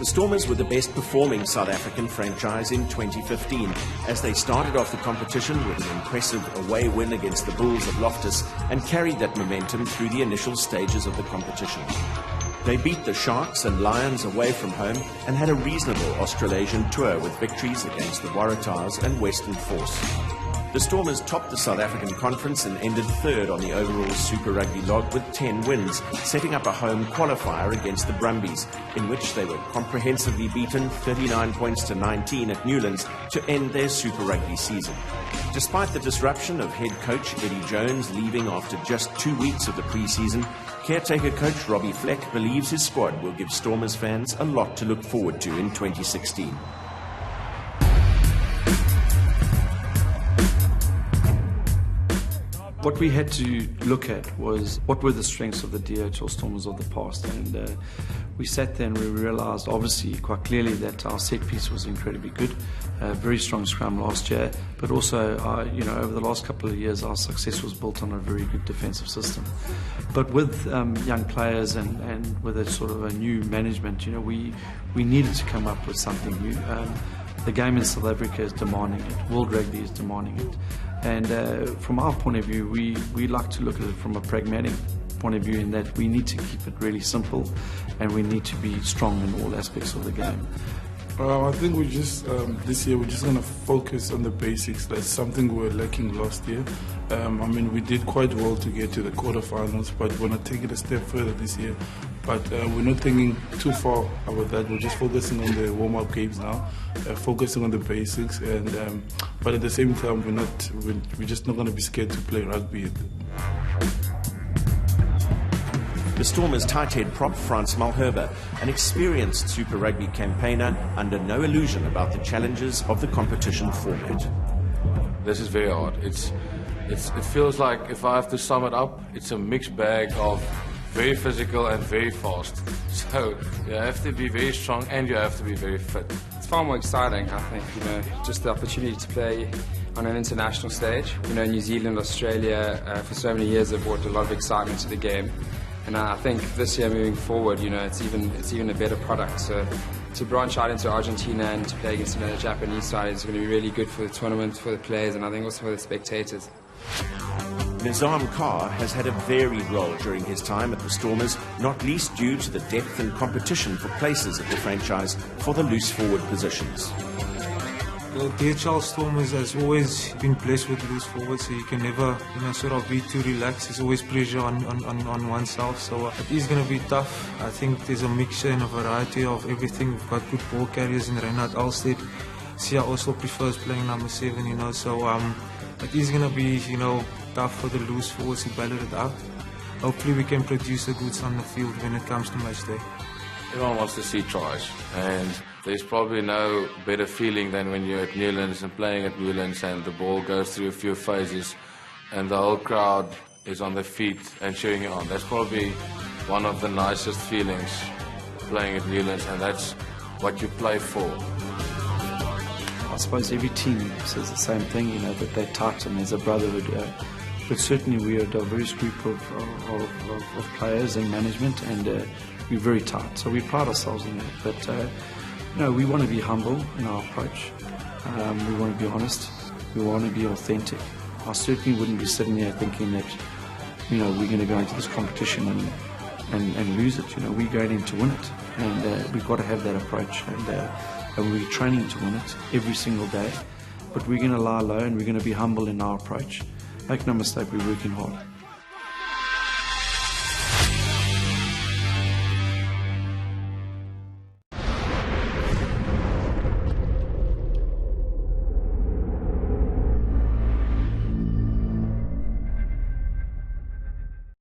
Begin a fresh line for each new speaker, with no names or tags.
The Stormers were the best performing South African franchise in 2015 as they started off the competition with an impressive away win against the Bulls of Loftus and carried that momentum through the initial stages of the competition. They beat the Sharks and Lions away from home and had a reasonable Australasian tour with victories against the Waratahs and Western Force. The Stormers topped the South African Conference and ended third on the overall Super Rugby log with 10 wins, setting up a home qualifier against the Brumbies, in which they were comprehensively beaten 39 points to 19 at Newlands to end their Super Rugby season. Despite the disruption of head coach Eddie Jones leaving after just 2 weeks of the pre-season, caretaker coach Robbie Fleck believes his squad will give Stormers fans a lot to look forward to in 2016.
What we had to look at was what were the strengths of the DHL Stormers of the past, and we sat there and we realised obviously quite clearly that our set piece was incredibly good, very strong scrum last year, but also over the last couple of years our success was built on a very good defensive system. But with young players and with a sort of a new management, we needed to come up with something new. The game in South Africa is demanding it. World Rugby is demanding it. And from our point of view, we like to look at it from a pragmatic point of view in that we need to keep it really simple and we need to be strong in all aspects of the game.
I think we just, this year we're just going to focus on the basics. That's something we were lacking last year. We did quite well to get to the quarterfinals, but we're going to take it a step further this year. But we're not thinking too far about that. We're just focusing on the warm-up games now, focusing on the basics, and but at the same time, we're just not going to be scared to play rugby.
The Stormers' tight head prop Frans Malherbe, an experienced Super Rugby campaigner, under no illusion about the challenges of the competition format.
This is very hard. It feels like, if I have to sum it up, it's a mixed bag of very physical and very fast. So you have to be very strong and you have to be very fit.
It's far more exciting, I think, just the opportunity to play on an international stage. New Zealand, Australia, for so many years have brought a lot of excitement to the game. And I think this year moving forward, it's even a better product. So to branch out into Argentina and to play against the Japanese side is going to be really good for the tournament, for the players, and I think also for the spectators.
Nizaam Carr has had a varied role during his time at the Stormers, not least due to the depth and competition for places at the franchise for the loose forward positions.
The DHL Stormers has always been blessed with loose forwards, so you can never sort of be too relaxed. There's always pressure on oneself, so it is going to be tough. I think there's a mixture and a variety of everything. We've got good ball carriers in Reinhard Alstead. Siya also prefers playing number 7, so it is going to be tough for the loose forwards to battle it out. Hopefully we can produce the goods on the field when it comes to match day.
Everyone wants to see tries, and there's probably no better feeling than when you're at Newlands and playing at Newlands and the ball goes through a few phases and the whole crowd is on their feet and cheering you on. That's probably one of the nicest feelings, playing at Newlands, and that's what you play for.
I suppose every team says the same thing, that they're tight and there's a brotherhood. But certainly we are a diverse group of players and management, and we're very tight. So we pride ourselves in that. But we want to be humble in our approach. We want to be honest. We want to be authentic. I certainly wouldn't be sitting there thinking that we're going to go into this competition and lose it. We're going in to win it, and we've got to have that approach. And we're training to win it every single day. But we're going to lie low and we're going to be humble in our approach. Make no mistake, we're working hard.